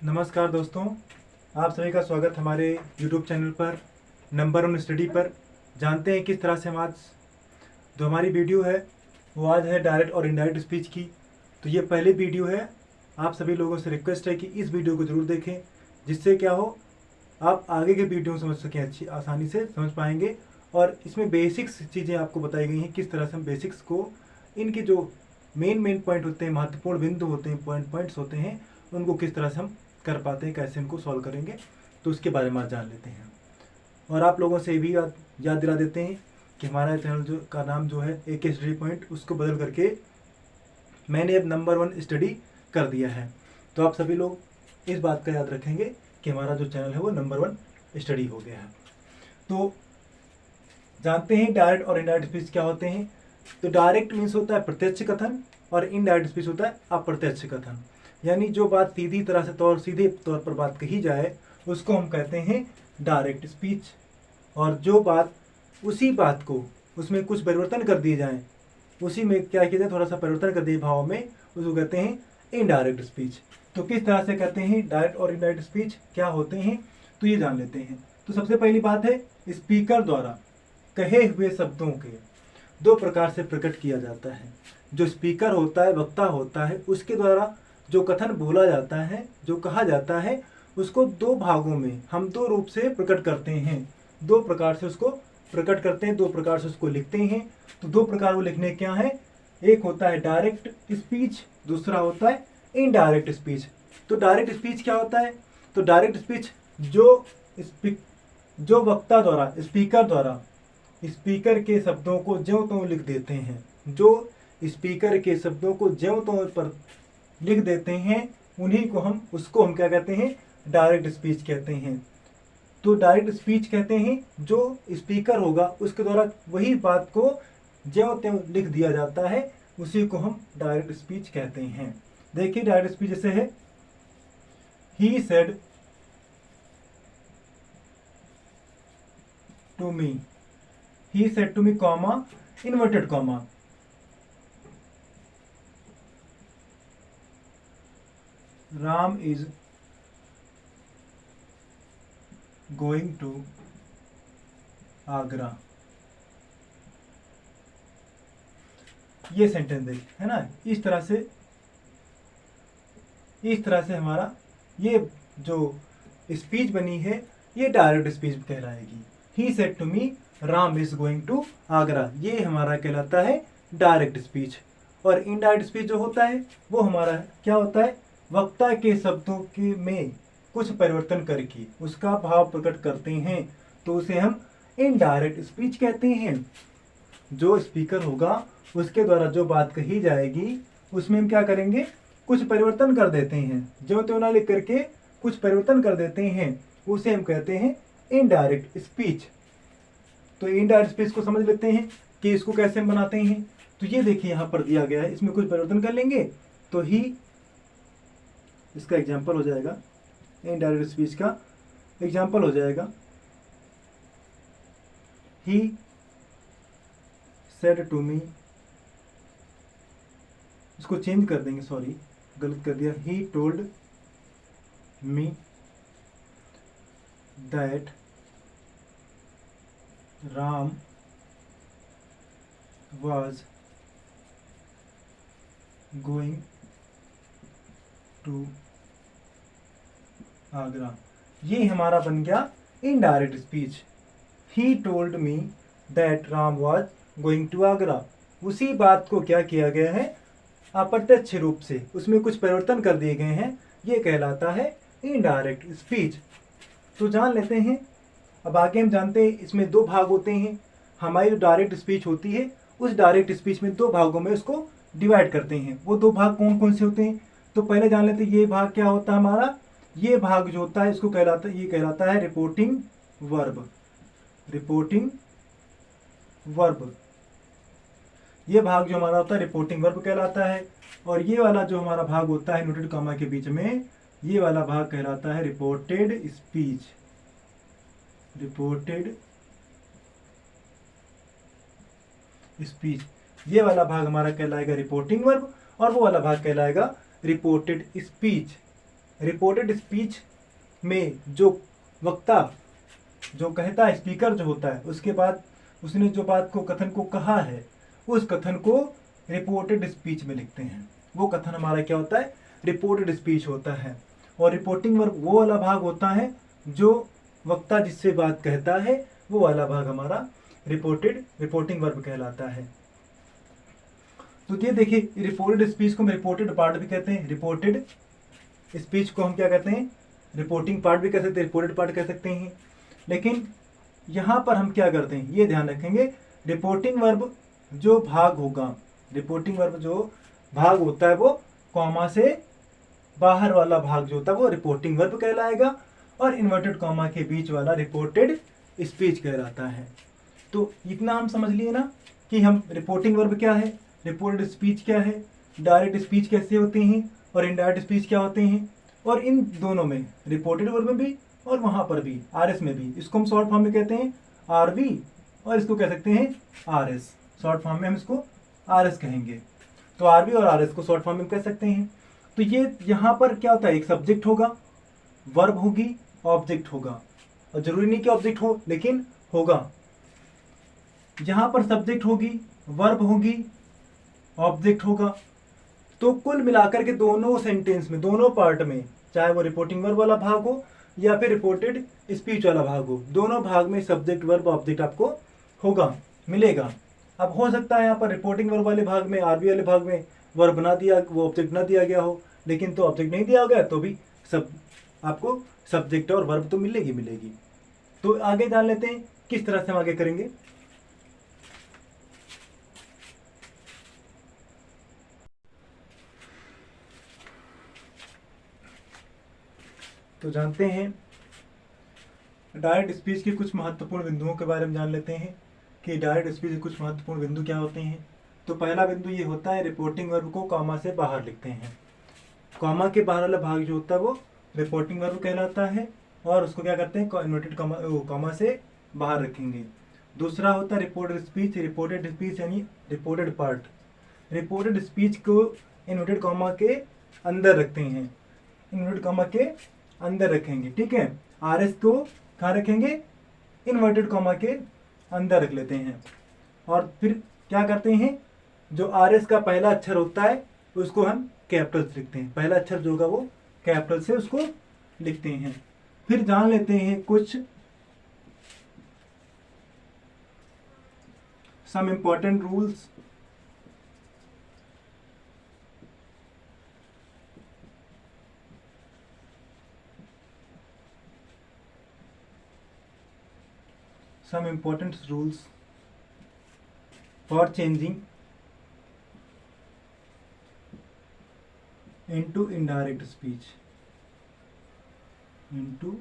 नमस्कार दोस्तों, आप सभी का स्वागत हमारे YouTube चैनल पर नंबर 1 स्टडी पर। जानते हैं किस तरह से हम आज जो हमारी वीडियो है वो आज है डायरेक्ट और इनडायरेक्ट स्पीच की। तो ये पहली वीडियो है। आप सभी लोगों से रिक्वेस्ट है कि इस वीडियो को ज़रूर देखें, जिससे क्या हो आप आगे के वीडियो समझ सकें, अच्छी आसानी से समझ पाएंगे। और इसमें बेसिक्स चीज़ें आपको बताई गई हैं, किस तरह से हम बेसिक्स को इनके जो मेन पॉइंट होते हैं, महत्वपूर्ण बिंदु होते हैं, पॉइंट्स होते हैं, उनको किस तरह से हम कर पाते हैं, कैसे इनको सॉल्व करेंगे, तो उसके बारे में आज जान लेते हैं। और आप लोगों से भी याद दिला देते हैं कि हमारा चैनल जो का नाम जो है AK स्टडी पॉइंट, उसको बदल करके मैंने अब नंबर 1 स्टडी कर दिया है। तो आप सभी लोग इस बात का याद रखेंगे कि हमारा जो चैनल है वो नंबर 1 स्टडी हो गया है। तो जानते हैं डायरेक्ट और इनडायरेक्ट स्पीच क्या होते हैं। तो डायरेक्ट मीन्स होता है प्रत्यक्ष कथन और इनडायरेक्ट स्पीच होता है अप्रत्यक्ष कथन। यानी जो बात सीधी तरह से सीधे तौर पर बात कही जाए उसको हम कहते हैं डायरेक्ट स्पीच। और जो बात उसी बात को उसमें कुछ परिवर्तन कर दिए जाएं, उसी में क्या किया जाए, थोड़ा सा परिवर्तन कर दिए भाव में, उसको कहते हैं इनडायरेक्ट स्पीच। तो किस तरह से कहते हैं डायरेक्ट और इनडायरेक्ट स्पीच क्या होते हैं, तो ये जान लेते हैं। तो सबसे पहली बात है, स्पीकर द्वारा कहे हुए शब्दों के दो प्रकार से प्रकट किया जाता है। जो स्पीकर होता है, वक्ता होता है, उसके द्वारा जो कथन बोला जाता है, जो कहा जाता है, उसको दो भागों में हम दो रूप से प्रकट करते हैं। दो प्रकार से उसको प्रकट करते हैं, दो प्रकार से उसको लिखते हैं। तो दो प्रकार वो लिखने क्या है, एक होता है डायरेक्ट स्पीच, दूसरा होता है इनडायरेक्ट स्पीच। तो डायरेक्ट स्पीच क्या होता है, तो डायरेक्ट स्पीच जो वक्ता द्वारा, स्पीकर द्वारा स्पीकर के शब्दों को ज्यों त्यों लिख देते हैं, जो स्पीकर के शब्दों को ज्यों त्यों पर लिख देते हैं, उसको हम क्या कहते हैं, डायरेक्ट स्पीच कहते हैं। तो डायरेक्ट स्पीच कहते हैं जो स्पीकर होगा उसके द्वारा वही बात को ज्यों त्यों लिख दिया जाता है, उसी को हम डायरेक्ट स्पीच कहते हैं। देखिए डायरेक्ट स्पीच जैसे है, he said to me, he said to me, comma, inverted comma, Ram is going to Agra। ये सेंटेंस देख, है ना। इस तरह से हमारा ये जो स्पीच बनी है ये डायरेक्ट स्पीच कहलाएगी। He said to me Ram is going to Agra, ये हमारा कहलाता है डायरेक्ट स्पीच। और इनडायरेक्ट स्पीच जो होता है वो हमारा क्या होता है, वक्ता के शब्दों के में कुछ परिवर्तन करके उसका भाव प्रकट करते हैं, तो उसे हम इनडायरेक्ट स्पीच कहते हैं। जो स्पीकर होगा उसके द्वारा जो बात कही जाएगी उसमें हम क्या करेंगे, कुछ परिवर्तन कर देते हैं, जो त्यों ना लिख करके कुछ परिवर्तन कर देते हैं, उसे हम कहते हैं इनडायरेक्ट स्पीच। तो इनडायरेक्ट स्पीच को समझ लेते हैं कि इसको कैसे हम बनाते हैं। तो ये देखिए यहाँ पर दिया गया है, इसमें कुछ परिवर्तन कर लेंगे तो ही इसका एग्जाम्पल हो जाएगा, इनडायरेक्ट स्पीच का एग्जाम्पल हो जाएगा, ही सेड टू मी, इसको चेंज कर देंगे, सॉरी गलत कर दिया, he told me that Ram was going to Agra। ये हमारा बन गया indirect speech. He told me that Ram was going to Agra। उसी बात को क्या किया गया है, अप्रत्यक्ष रूप से उसमें कुछ परिवर्तन कर दिए गए हैं, ये कहलाता है इनडायरेक्ट स्पीच। तो जान लेते हैं। अब आगे हम जानते हैं इसमें दो भाग होते हैं। हमारी जो डायरेक्ट स्पीच होती है उस डायरेक्ट स्पीच में दो भागों में उसको डिवाइड करते हैं। वो दो भाग कौन कौन से होते हैं, तो पहले जान लेते हैं ये भाग क्या होता है हमारा। ये भाग जो होता है इसको कहलाता है रिपोर्टिंग वर्ब। रिपोर्टिंग वर्ब, ये भाग जो हमारा होता है रिपोर्टिंग वर्ब कहलाता है। और ये वाला जो हमारा भाग होता है नोटेड कॉमा के बीच में, ये वाला भाग कहलाता है रिपोर्टेड स्पीच। रिपोर्टेड स्पीच, ये वाला भाग हमारा कहलाएगा रिपोर्टिंग वर्ब और वो वाला भाग कहलाएगा रिपोर्टेड स्पीच। रिपोर्टेड स्पीच में जो वक्ता जो कहता है, स्पीकर जो होता है, उसके बाद उसने जो बात को कथन को कहा है, उस कथन को रिपोर्टेड स्पीच में लिखते हैं। वो कथन हमारा क्या होता है? रिपोर्टेड स्पीच होता है। और रिपोर्टिंग वर्ब वो वाला भाग होता है जो वक्ता जिससे बात कहता है, वो वाला भाग हमारा रिपोर्टिंग वर्ब कहलाता है। तो ये देखिए, रिपोर्टेड स्पीच को हम रिपोर्टेड पार्ट भी कहते हैं, रिपोर्टेड स्पीच को हम क्या कहते हैं? रिपोर्टिंग पार्ट भी कह सकते हैं, रिपोर्टेड पार्ट कह सकते हैं। लेकिन यहाँ पर हम क्या करते हैं, ये ध्यान रखेंगे, रिपोर्टिंग वर्ब जो भाग होगा, रिपोर्टिंग वर्ब जो भाग होता है वो कॉमा से बाहर वाला भाग जो होता है वो रिपोर्टिंग वर्ब कहलाएगा, और इन्वर्टेड कॉमा के बीच वाला रिपोर्टेड स्पीच कहलाता है। तो इतना हम समझ लिए ना कि हम रिपोर्टिंग वर्ब क्या है, रिपोर्टेड स्पीच क्या है, डायरेक्ट स्पीच कैसे होते हैं, और इनडायरेक्ट स्पीच क्या होते हैं। और इन दोनों में, रिपोर्टेड वर्ब में भी और वहाँ पर भी, आरएस में भी, इसको हम शॉर्ट फॉर्म में कहते हैं आरवी, और इसको कह सकते हैं आरएस। शॉर्ट फॉर्म में हम इसको आरएस कहेंगे। तो आरवी और आरएस को शॉर्ट फॉर्म में कह सकते हैं। तो ये यहाँ पर क्या होता है, एक सब्जेक्ट होगा, वर्ब होगी, ऑब्जेक्ट होगा। और जरूरी नहीं कि ऑब्जेक्ट हो, लेकिन होगा। यहाँ पर सब्जेक्ट होगी, वर्ब होगी, ऑब्जेक्ट होगा। तो कुल मिलाकर के दोनों सेंटेंस में, दोनों पार्ट में, चाहे वो रिपोर्टिंग वर्ब वाला भाग हो या फिर रिपोर्टेड स्पीच वाला भाग हो, दोनों भाग में सब्जेक्ट वर्ब ऑब्जेक्ट आपको होगा, मिलेगा। अब हो सकता है यहाँ पर रिपोर्टिंग वर्ब वाले भाग में, आरबी वाले भाग में वर्ब ना दिया, वो ऑब्जेक्ट ना दिया गया हो, लेकिन तो ऑब्जेक्ट नहीं दिया गया तो भी सब आपको सब्जेक्ट और वर्ब तो मिलेगी। तो आगे जान लेते हैं किस तरह से हम आगे करेंगे। तो जानते हैं डायरेक्ट स्पीच के कुछ महत्वपूर्ण बिंदुओं के बारे में जान लेते हैं कि डायरेक्ट स्पीच के कुछ महत्वपूर्ण बिंदु क्या होते हैं। तो पहला बिंदु ये होता है, रिपोर्टिंग वर्ब को कॉमा से बाहर लिखते हैं। कॉमा के बाहर वाला भाग जो होता है वो रिपोर्टिंग वर्ब कहलाता है, और उसको क्या करते हैं, इन्वर्टेड कॉमा से बाहर रखेंगे। दूसरा होता है रिपोर्टेड स्पीच। रिपोर्टेड स्पीच यानी रिपोर्टेड पार्ट, रिपोर्टेड स्पीच को इन्वर्टेड कॉमा के अंदर रखते हैं, इन्वर्टेड कॉमा के अंदर रखेंगे, ठीक है। आरएस को कहाँ रखेंगे, इन्वर्टेड कॉमा के अंदर रख लेते हैं। और फिर क्या करते हैं, जो आरएस का पहला अक्षर होता है उसको हम कैपिटल से लिखते हैं, पहला अक्षर जो होगा वो कैपिटल से उसको लिखते हैं। फिर जान लेते हैं कुछ some important rules. Some important rules for changing into indirect speech. Into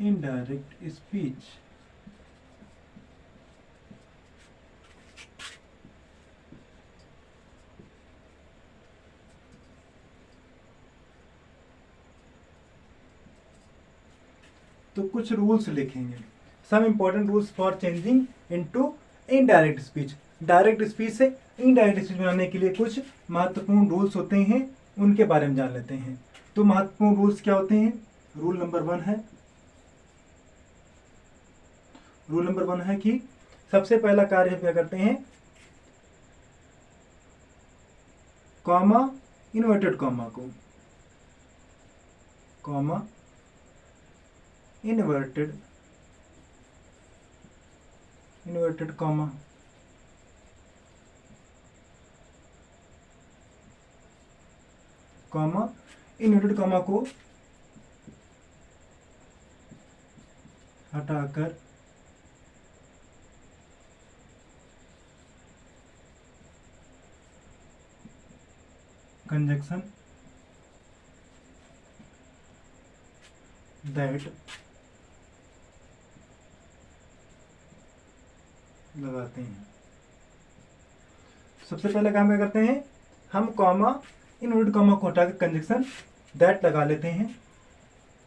indirect speech. तो कुछ रूल्स लिखेंगे, some important rules for changing into indirect speech. Direct speech से इनडायरेक्ट स्पीच बनाने के लिए कुछ महत्वपूर्ण रूल्स होते हैं, उनके बारे में जान लेते हैं। तो महत्वपूर्ण रूल्स क्या होते हैं, रूल नंबर 1 है, रूल नंबर 1 है कि सबसे पहला कार्य हम क्या करते हैं, कॉमा इन्वर्टेड कॉमा को, comma inverted comma inverted comma को हटाकर कंजक्शन दैट लगाते हैं। सबसे पहले काम क्या करते हैं, हम कॉमा इन्वर्टेड कॉमा को हटाकर कंजक्शन दैट लगा लेते हैं,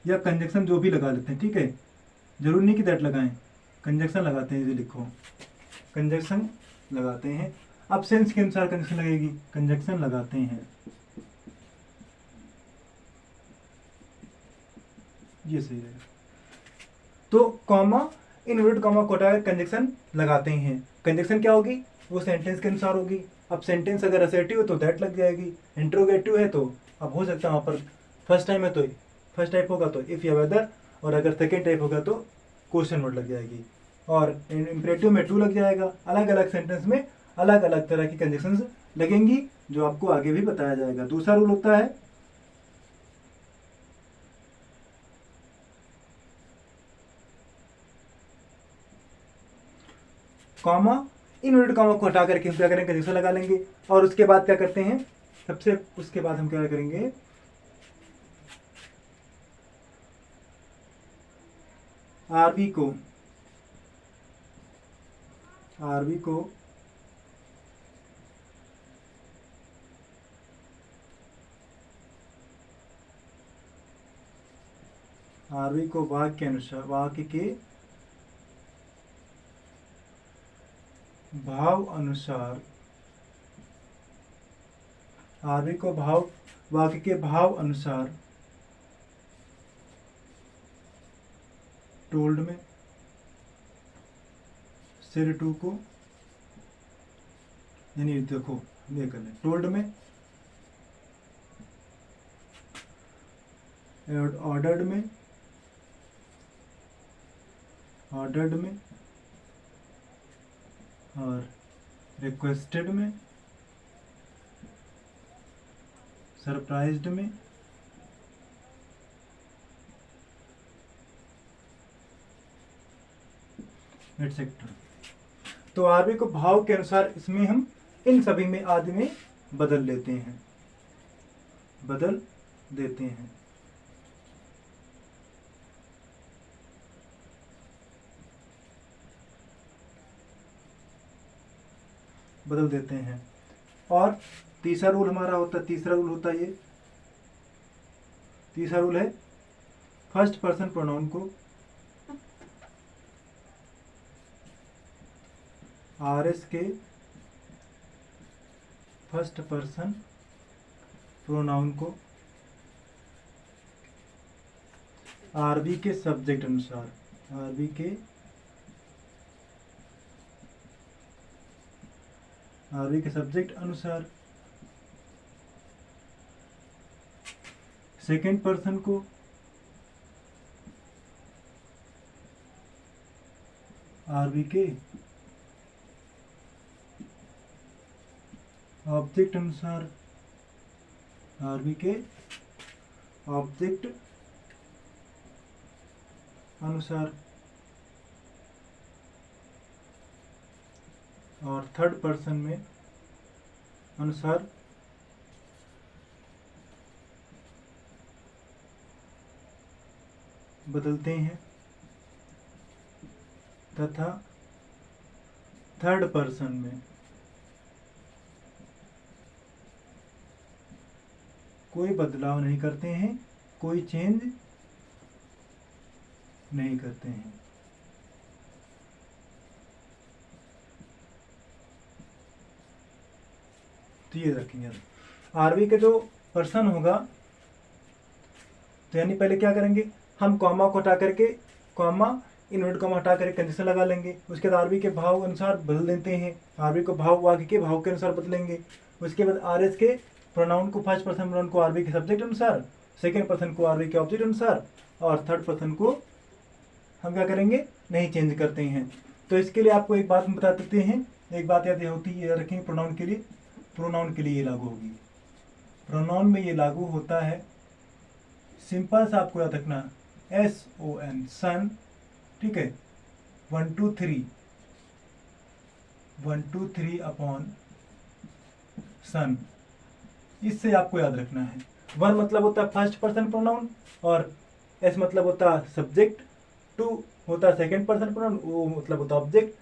या कंजक्शन जो भी लगा लेते हैं, ठीक है। जरूरी नहीं कि दैट लगाएं, कंजक्शन लगाते हैं, इसे लिखो, कंजक्शन लगाते हैं। अब सेंस के अनुसार कंजक्शन लगेगी, कंजक्शन लगाते हैं, ये सही रहेगा। तो कॉमा इनवर्टेड कॉमा को हटाकर कंजक्शन लगाते हैं। कंजक्शन क्या होगी, वो सेंटेंस के अनुसार होगी। अब सेंटेंस अगर असर्टिव है तो दैट लग जाएगी, इंट्रोगेटिव है तो अब हो सकता है वहाँ पर फर्स्ट टाइम है तो फर्स्ट टाइप होगा तो इफ़ या वेदर, और अगर सेकेंड टाइप होगा तो क्वेश्चन वर्ड लग जाएगी, और इम्परेटिव में टू लग जाएगा। अलग अलग सेंटेंस में अलग अलग तरह की कंजक्शंस लगेंगी, जो आपको आगे भी बताया जाएगा। दूसरा रूल होता है कॉमा इनवर्टेड कॉमा को हटा करके हम क्या करेंगे, कंजक्शन लगा लेंगे। और उसके बाद क्या करते हैं, सबसे उसके बाद हम क्या करेंगे, आरबी को वाक्य के अनुसार, वाक्य के भाव अनुसार, आरबी को वाक्य के भाव अनुसार टोल्ड में, सिर टू को, यानी देखो ये कर लें, टोल्ड में, ऑर्डर्ड में और रिक्वेस्टेड में, सरप्राइज्ड में, एटसेट्रा। तो आरबी को भाव के अनुसार इसमें हम इन सभी में आदि में बदल देते हैं। और तीसरा रूल हमारा होता है, तीसरा रूल है फर्स्ट पर्सन प्रोनाउन को आरएस के फर्स्ट पर्सन प्रोनाउन को आरबी के सब्जेक्ट अनुसार, आरबी के सब्जेक्ट अनुसार, सेकेंड पर्सन को आरबी के ऑब्जेक्ट अनुसार, आरबी के ऑब्जेक्ट अनुसार, और थर्ड पर्सन में अनुसार बदलते हैं, तथा थर्ड पर्सन में कोई बदलाव नहीं करते हैं, कोई चेंज नहीं करते हैं। तो ये रखेंगे। आरबी का जो पर्सन होगा, तो यानी पहले क्या करेंगे, हम कॉमा को हटा करके, कॉमा इनवर्ट कॉमा हटा करके कंजक्शन लगा लेंगे। उसके बाद आरबी के भाव अनुसार बदल देते हैं, आरबी को भाव वाक्य के भाव के अनुसार बदलेंगे। उसके बाद आरएस के प्रोनाउन को, फर्स्ट पर्सन प्रोनाउन को आरबी के सब्जेक्ट अनुसार, सेकेंड पर्सन को आरबी के ऑब्जेक्ट अनुसार, और थर्ड पर्सन को हम क्या करेंगे, नहीं चेंज करते हैं। तो इसके लिए आपको एक बात हम बता देते हैं, एक बात याद होती है, रखेंगे प्रोनाउन के लिए, प्रोनाउन के लिए ये लागू होगी। प्रोनाउन में ये लागू होता है, सिंपल सा आपको याद रखना, SON सन, ठीक है, 1 2 3 अपॉन सन, इससे आपको याद रखना है। 1 मतलब होता है फर्स्ट पर्सन प्रोनाउन, और S मतलब होता है सब्जेक्ट, 2 होता है सेकेंड पर्सन प्रोनाउन, O मतलब होता है ऑब्जेक्ट,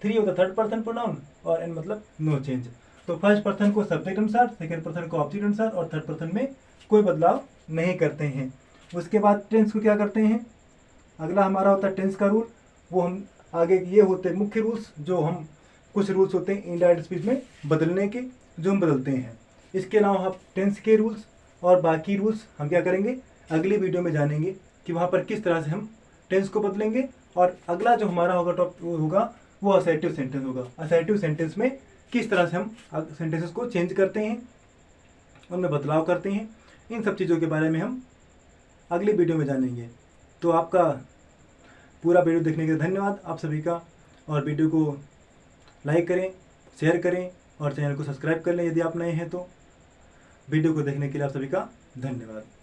3 होता है थर्ड पर्सन प्रोनाउन, और N मतलब नो चेंज। तो फर्स्ट पर्सन को सब्जेक्ट अनुसार, सेकेंड पर्सन को ऑब्जेक्ट अनुसार, और थर्ड पर्सन में कोई बदलाव नहीं करते हैं। उसके बाद टेंस को क्या करते हैं, अगला हमारा होता है टेंस का रूल। वो हम आगे ये होते हैं मुख्य रूल्स जो हम कुछ रूल्स होते हैं इनडायरेक्ट स्पीच में बदलने के, जो हम बदलते हैं। इसके अलावा हम टेंस के रूल्स और बाकी रूल्स हम क्या करेंगे, अगली वीडियो में जानेंगे कि वहाँ पर किस तरह से हम टेंस को बदलेंगे। और अगला जो हमारा होगा वो असर्टिव सेंटेंस होगा। असर्टिव सेंटेंस में किस तरह से हम सेंटेंसेस को चेंज करते हैं, उनमें बदलाव करते हैं, इन सब चीज़ों के बारे में हम अगली वीडियो में जानेंगे। तो आपका पूरा वीडियो देखने के लिए धन्यवाद आप सभी का, और वीडियो को लाइक करें, शेयर करें और चैनल को सब्सक्राइब कर लें यदि आप नए हैं तो। वीडियो को देखने के लिए आप सभी का धन्यवाद।